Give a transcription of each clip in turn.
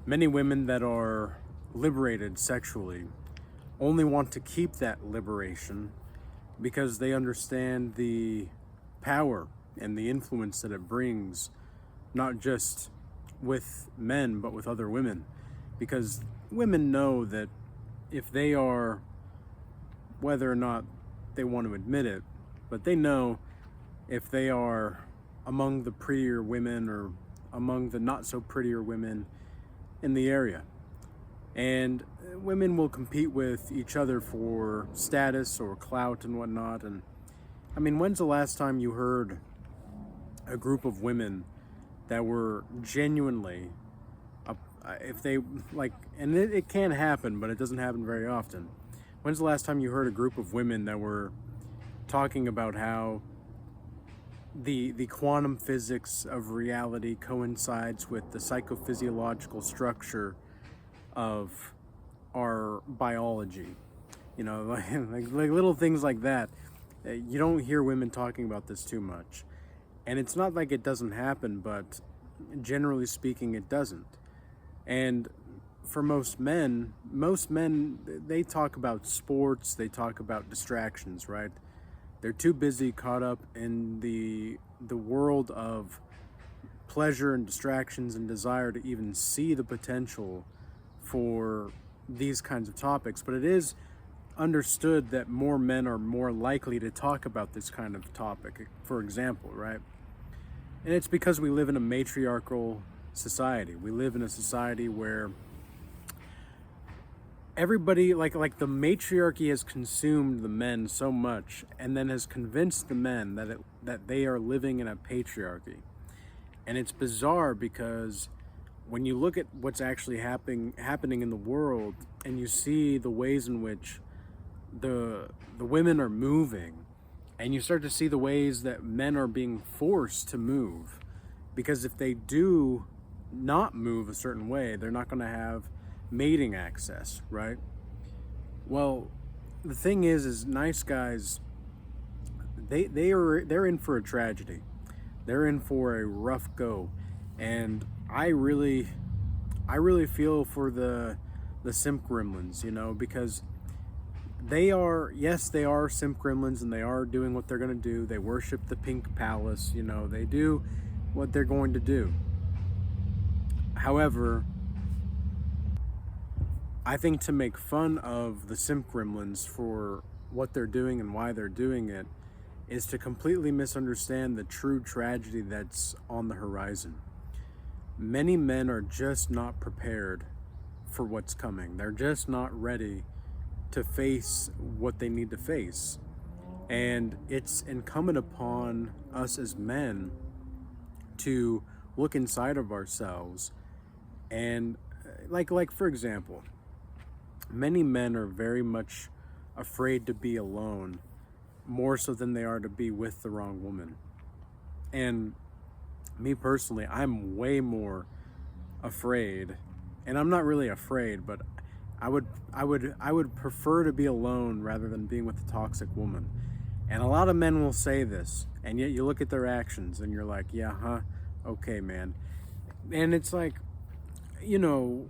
Many women that are liberated sexually only want to keep that liberation because they understand the power and the influence that it brings, not just with men, but with other women. Because women know that if they are, whether or not they want to admit it, but they know if they are among the prettier women or among the not so prettier women in the area. And women will compete with each other for status or clout and whatnot. And I mean, when's the last time you heard a group of women that were genuinely, if they like, and it can happen, but it doesn't happen very often. When's the last time you heard a group of women that were talking about how the quantum physics of reality coincides with the psychophysiological structure of our biology? You know, like little things like that. You don't hear women talking about this too much. And it's not like it doesn't happen, but generally speaking, it doesn't. And for most men, they talk about sports, they talk about distractions, right? They're too busy caught up in the world of pleasure and distractions and desire to even see the potential for these kinds of topics. But it is understood that more men are more likely to talk about this kind of topic, for example, right? And it's because we live in a matriarchal society. We live in a society where everybody, like the matriarchy has consumed the men so much, and then has convinced the men that they are living in a patriarchy. And it's bizarre because when you look at what's actually happening in the world, and you see the ways in which the women are moving, and you start to see the ways that men are being forced to move, because if they do not move a certain way, they're not going to have mating access, right? Well, the thing is nice guys, they're in for a tragedy. They're in for a rough go. And I really feel for the simp gremlins, you know, because they are simp gremlins, and they are doing what they're going to do. They worship the pink palace, you know, they do what they're going to do. However, I think to make fun of the simp gremlins for what they're doing and why they're doing it is to completely misunderstand the true tragedy that's on the horizon. Many men are just not prepared for what's coming. They're just not ready to face what they need to face. And it's incumbent upon us as men to look inside of ourselves and like for example, many men are very much afraid to be alone, more so than they are to be with the wrong woman. And me personally, I'm way more afraid, and I'm not really afraid, but I would prefer to be alone rather than being with a toxic woman. And a lot of men will say this, and yet you look at their actions and you're like, yeah, huh? Okay, man. And it's like, you know,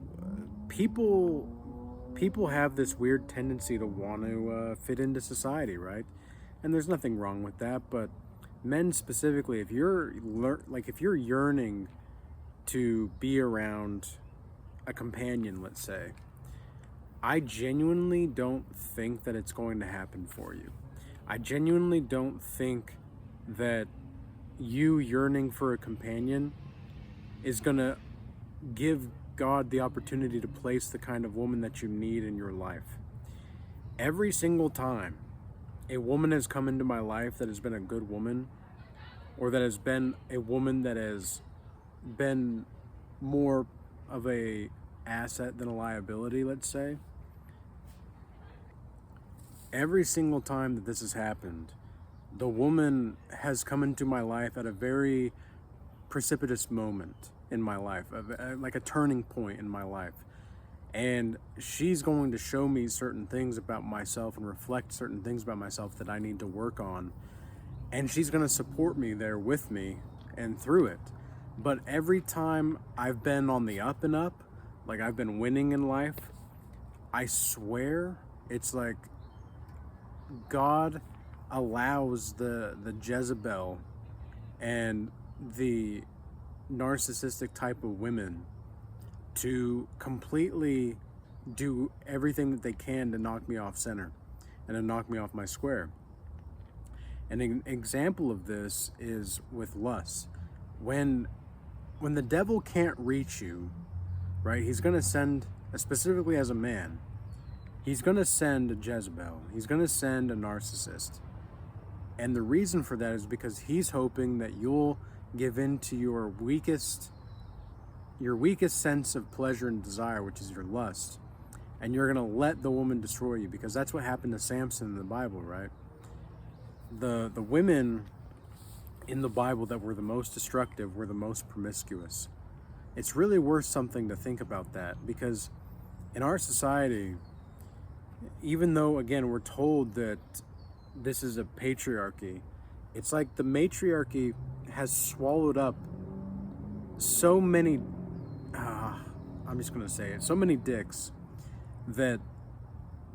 people have this weird tendency to want to fit into society, right? And there's nothing wrong with that, but men specifically, if you're yearning to be around a companion, let's say, I genuinely don't think that it's going to happen for you. I genuinely don't think that you yearning for a companion is gonna give God the opportunity to place the kind of woman that you need in your life. Every single time a woman has come into my life that has been a good woman, or that has been a woman that has been more of a asset than a liability, let's say, every single time that this has happened, the woman has come into my life at a very precipitous moment in my life, like a turning point in my life. And she's going to show me certain things about myself and reflect certain things about myself that I need to work on. And she's going to support me there with me and through it. But every time I've been on the up and up, like I've been winning in life, I swear it's like God allows the Jezebel and the narcissistic type of women to completely do everything that they can to knock me off center and to knock me off my square. An example of this is with lust. When the devil can't reach you, right, he's going to send, specifically as a man, he's going to send a Jezebel. He's going to send a narcissist. And the reason for that is because he's hoping that you'll give in to your weakest sense of pleasure and desire, which is your lust. And you're going to let the woman destroy you, because that's what happened to Samson in the Bible, right? The women in the Bible that were the most destructive were the most promiscuous. It's really worth something to think about that, because in our society, even though, again, we're told that this is a patriarchy, it's like the matriarchy has swallowed up so many, I'm just going to say it, so many dicks, that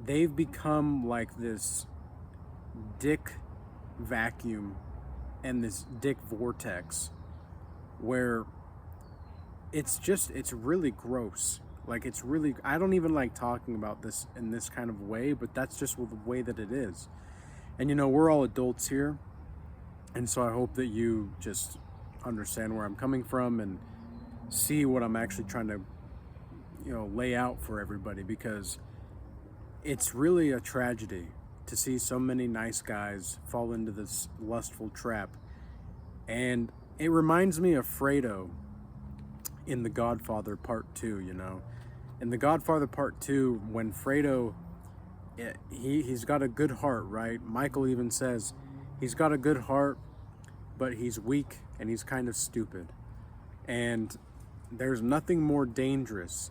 they've become like this dick vacuum and this dick vortex where it's really gross. Like, it's really, I don't even like talking about this in this kind of way, but that's just the way that it is. And you know, we're all adults here, and so I hope that you just understand where I'm coming from and see what I'm actually trying to, you know, lay out for everybody, because it's really a tragedy to see so many nice guys fall into this lustful trap. And it reminds me of Fredo in The Godfather Part 2, you know. In The Godfather Part 2, when Fredo, he's got a good heart, right? Michael even says he's got a good heart, but he's weak and he's kind of stupid. And there's nothing more dangerous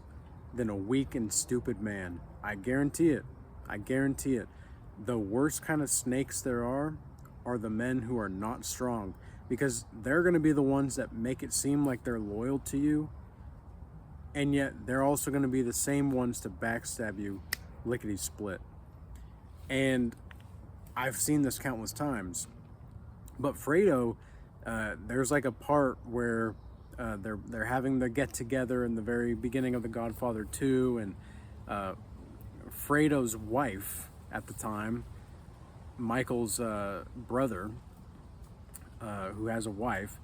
than a weak and stupid man. I guarantee it. I guarantee it. The worst kind of snakes there are the men who are not strong, because they're going to be the ones that make it seem like they're loyal to you, and yet they're also going to be the same ones to backstab you lickety split. And I've seen this countless times. But Fredo, there's like a part where they're having the get together in the very beginning of The Godfather 2, and Fredo's wife at the time, Michael's brother, who has a wife,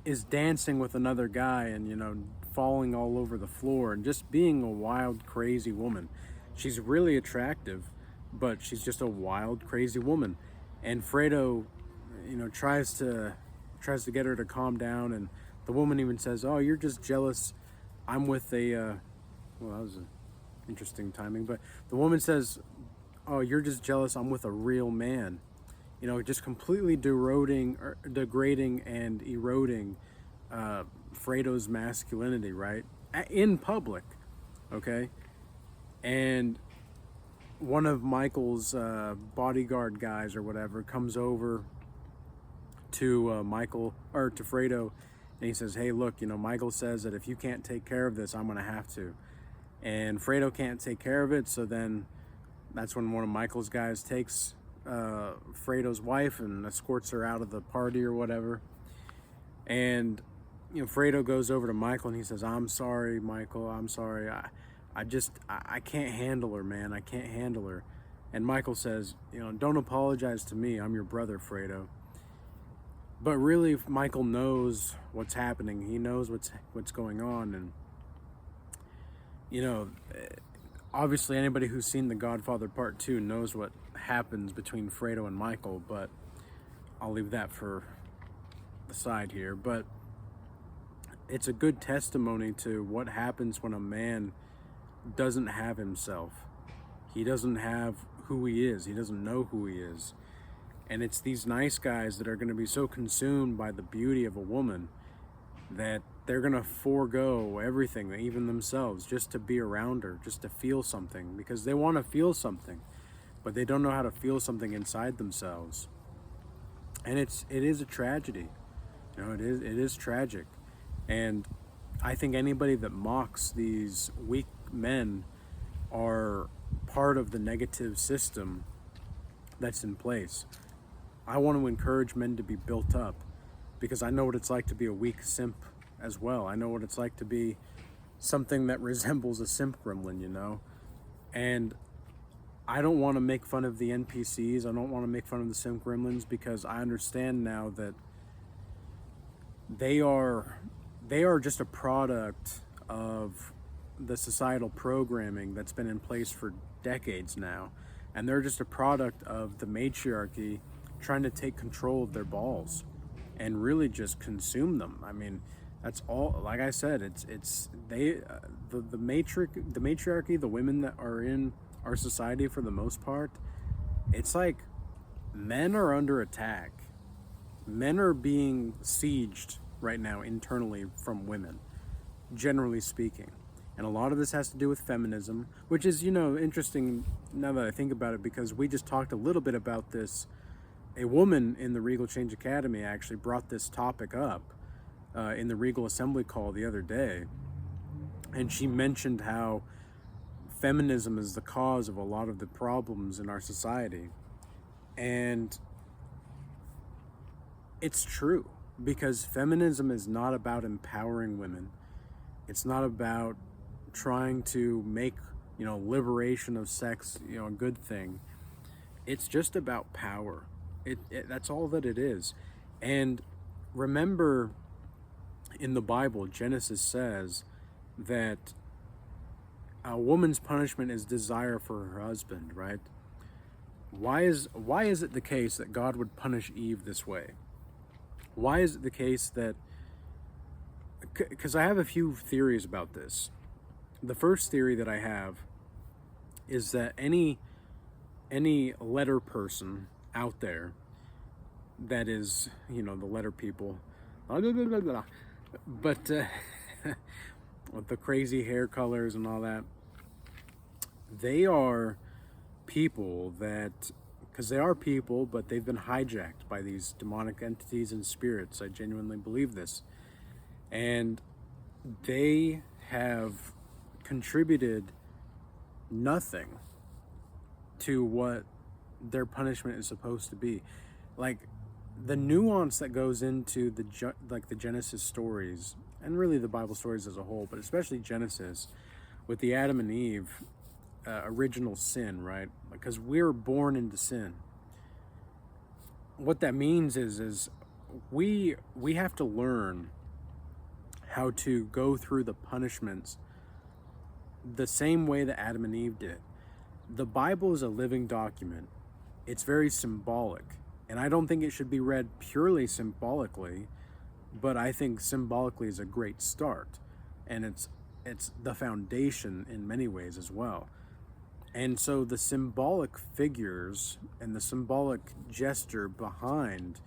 is dancing with another guy and, you know, falling all over the floor and just being a wild, crazy woman. She's really attractive, but she's just a wild, crazy woman. And Fredo, you know, tries to get her to calm down, and the woman even says, "Oh, you're just jealous. I'm with a," well, that was interesting timing, but the woman says, "Oh, you're just jealous. I'm with a real man." You know, just completely degrading and eroding Fredo's masculinity, right? In public, okay? And one of Michael's bodyguard guys or whatever comes over to Michael, or to Fredo, and he says, "Hey, look, you know, Michael says that if you can't take care of this, I'm gonna have to." And Fredo can't take care of it, so then that's when one of Michael's guys takes Fredo's wife and escorts her out of the party or whatever. And, you know, Fredo goes over to Michael and he says, "I'm sorry, Michael, I'm sorry. I can't handle her, man. I can't handle her." And Michael says, "You know, don't apologize to me. I'm your brother, Fredo." But really, Michael knows what's happening. He knows what's going on. And, you know, obviously anybody who's seen The Godfather Part 2 knows what happens between Fredo and Michael, but I'll leave that for the side here. But it's a good testimony to what happens when a man doesn't have himself. He doesn't have who he is. He doesn't know who he is. And it's these nice guys that are going to be so consumed by the beauty of a woman that they're going to forego everything, even themselves, just to be around her, just to feel something, because they want to feel something, but they don't know how to feel something inside themselves. And it is a tragedy. You know, it is tragic. And I think anybody that mocks these weak men are part of the negative system that's in place. I want to encourage men to be built up because I know what it's like to be a weak simp as well. I know what it's like to be something that resembles a simp gremlin, you know? And I don't want to make fun of the NPCs. I don't want to make fun of the simp gremlins because I understand now that they are just a product of the societal programming that's been in place for decades now. And they're just a product of the matriarchy trying to take control of their balls and really just consume them. I mean, that's all. Like I said, it's they the matriarchy, the women that are in our society for the most part. It's like men are under attack. Men are being sieged right now internally from women, generally speaking. And a lot of this has to do with feminism, which is, interesting now that I think about it, because we just talked a little bit about this. A woman in the Regal Change Academy actually brought this topic up in the Regal Assembly call the other day. And she mentioned how feminism is the cause of a lot of the problems in our society. And it's true, because feminism is not about empowering women. It's not about trying to make, liberation of sex, a good thing. It's just about power. That's all that it is. And remember, in the Bible, Genesis says that a woman's punishment is desire for her husband, right? Why is it the case that God would punish Eve this way? Why is it the case that... Because I have a few theories about this. The first theory that I have is that any letter person out there that is, the letter people, but with the crazy hair colors and all that, they are people that, because they are people, but they've been hijacked by these demonic entities and spirits. I genuinely believe this. And they have contributed nothing to what their punishment is supposed to be. Like, the nuance that goes into the Genesis stories, and really the Bible stories as a whole, but especially Genesis, with the Adam and Eve original sin, right? Because we're born into sin. What that means is we have to learn how to go through the punishments the same way that Adam and Eve did. The Bible is a living document. It's very symbolic, and I don't think it should be read purely symbolically, but I think symbolically is a great start, and it's the foundation in many ways as well. And so the symbolic figures and the symbolic gesture behind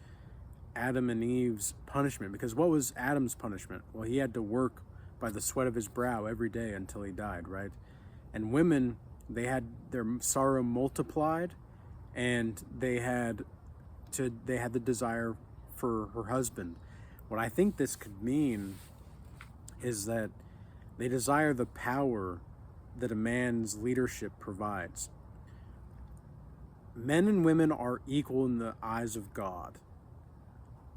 Adam and Eve's punishment, because what was Adam's punishment? Well, he had to work by the sweat of his brow every day until he died, right? And women, they had their sorrow multiplied, and they had the desire for her husband. What I think this could mean is that they desire the power that a man's leadership provides. Men and women are equal in the eyes of God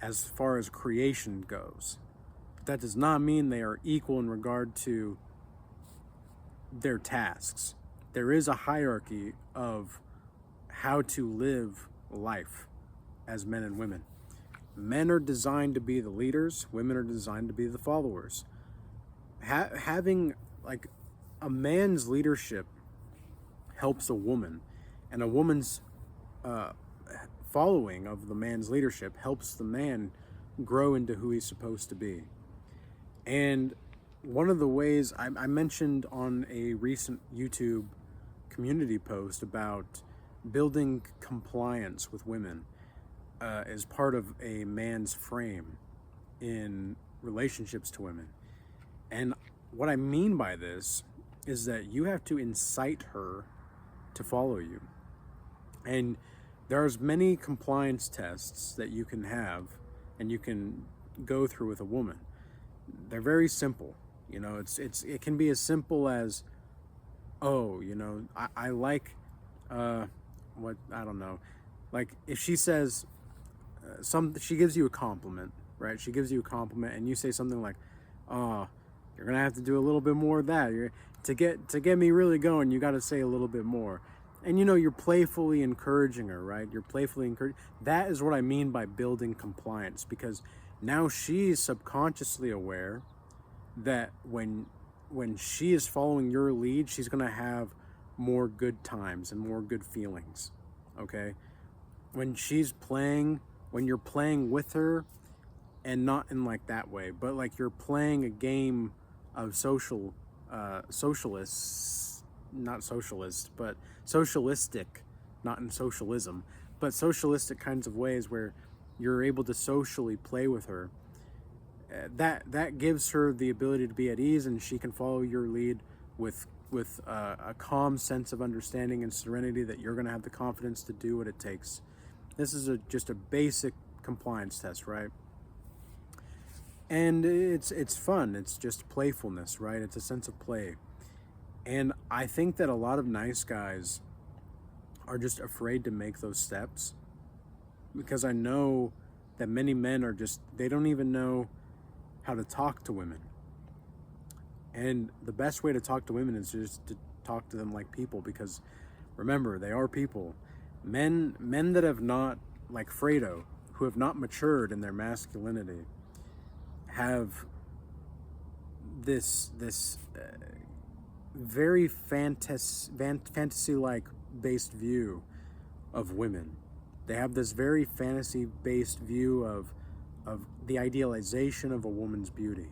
as far as creation goes. But that does not mean they are equal in regard to their tasks. There is a hierarchy of how to live life as men and women. Men are designed to be the leaders, women are designed to be the followers. Having like a man's leadership helps a woman, and a woman's following of the man's leadership helps the man grow into who he's supposed to be. And one of the ways I mentioned on a recent YouTube community post about building compliance with women as part of a man's frame in relationships to women. And what I mean by this is that you have to incite her to follow you. And there's many compliance tests that you can have and you can go through with a woman. They're very simple. You know, it can be as simple as, oh, you know, I like, what, I don't know, like if she says she gives you a compliment, right? She gives you a compliment, and you say something like, "Oh, you're gonna have to do a little bit more of that. To get me really going, you got to say a little bit more." And you know, you're playfully encouraging her, right? You're playfully encouraging. That is what I mean by building compliance, because now she's subconsciously aware that when she is following your lead, she's gonna have more good times and more good feelings. Okay, when she's playing, when you're playing with her, and not in like that way, but like you're playing a game of socialists, not socialist, but socialistic, not in socialism, but socialistic kinds of ways where you're able to socially play with her. That gives her the ability to be at ease, and she can follow your lead with a calm sense of understanding and serenity that you're going to have the confidence to do what it takes. This is just a basic compliance test, right? And it's fun. It's just playfulness, right? It's a sense of play. And I think that a lot of nice guys are just afraid to make those steps, because I know that many men are just, they don't even know how to talk to women. And the best way to talk to women is just to talk to them like people, because remember, they are people. Men that have not, like Fredo, who have not matured in their masculinity, have this very fantasy-like based view of women. They have this very fantasy-based view of the idealization of a woman's beauty.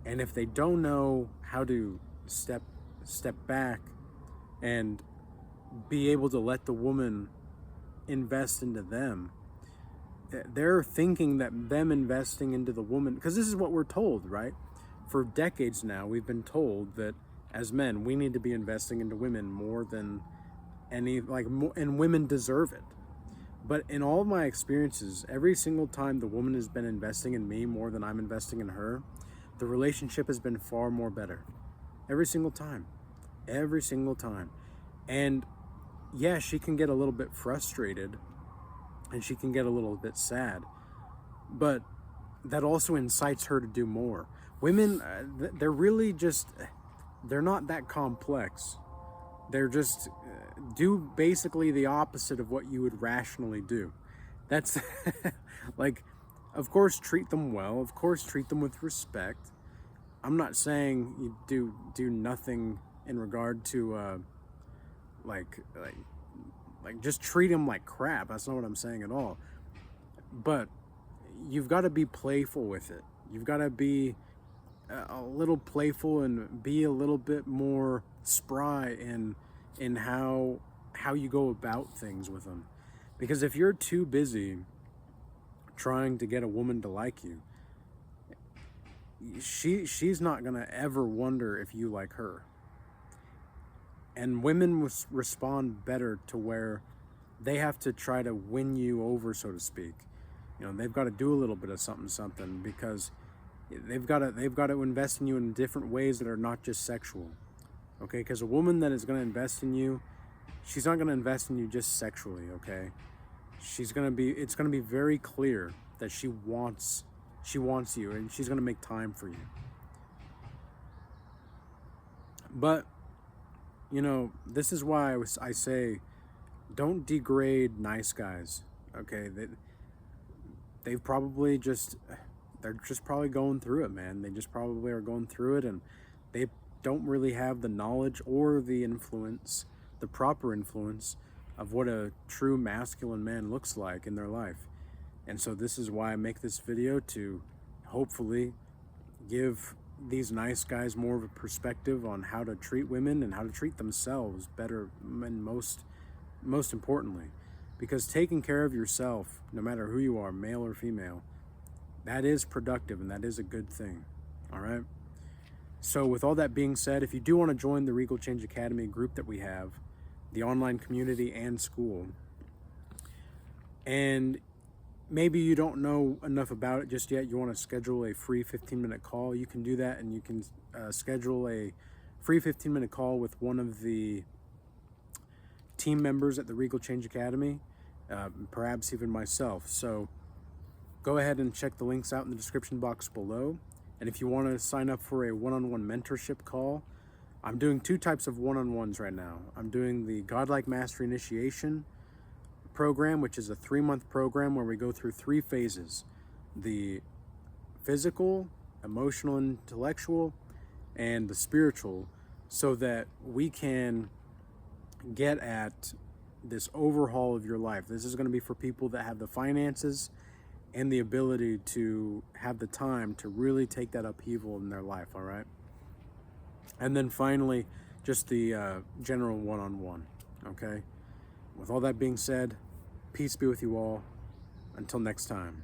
And if they don't know how to step back and be able to let the woman invest into them, they're thinking that them investing into the woman, because this is what we're told, right? For decades now, we've been told that as men, we need to be investing into women more than any, and women deserve it. But in all of my experiences, every single time the woman has been investing in me more than I'm investing in her, the relationship has been far more better. Every single time. Every single time. And yeah, she can get a little bit frustrated and she can get a little bit sad, but that also incites her to do more. Women, they're really just, they're not that complex. They're just do basically the opposite of what you would rationally do. That's like, of course, treat them well. Of course, treat them with respect. I'm not saying you do nothing in regard to like just treat them like crap. That's not what I'm saying at all. But you've got to be playful with it. You've got to be a little playful and be a little bit more spry in how you go about things with them. Because if you're too busy trying to get a woman to like you, she's not gonna ever wonder if you like her. And women respond better to where they have to try to win you over, so to speak. You know, they've got to do a little bit of something, because they've got to invest in you in different ways that are not just sexual. Okay, because a woman that is going to invest in you, she's not going to invest in you just sexually. Okay, it's going to be very clear that she wants you, and she's going to make time for you. But you know, this is why I say, don't degrade nice guys. Okay, they're just probably going through it, man. They just probably are going through it, and they don't really have the knowledge or the influence, the proper influence of what a true masculine man looks like in their life. And so this is why I make this video, to hopefully give these nice guys more of a perspective on how to treat women and how to treat themselves better, and most importantly, because taking care of yourself, no matter who you are, male or female, that is productive and that is a good thing. All right. So with all that being said, if you do want to join the Regal Change Academy group that we have, the online community and school, and maybe you don't know enough about it just yet. You want to schedule a free 15-minute call. You can do that, and you can schedule a free 15-minute call with one of the team members at the Regal Change Academy, perhaps even myself. So go ahead and check the links out in the description box below. And if you want to sign up for a one-on-one mentorship call, I'm doing 2 types of one-on-ones right now. I'm doing the Godlike Mastery Initiation program, which is a 3-month program where we go through 3 phases: the physical, emotional, intellectual, and the spiritual, so that we can get at this overhaul of your life. This is going to be for people that have the finances and the ability to have the time to really take that upheaval in their life, all right? And then finally, just the general one-on-one, okay? With all that being said, peace be with you all. Until next time.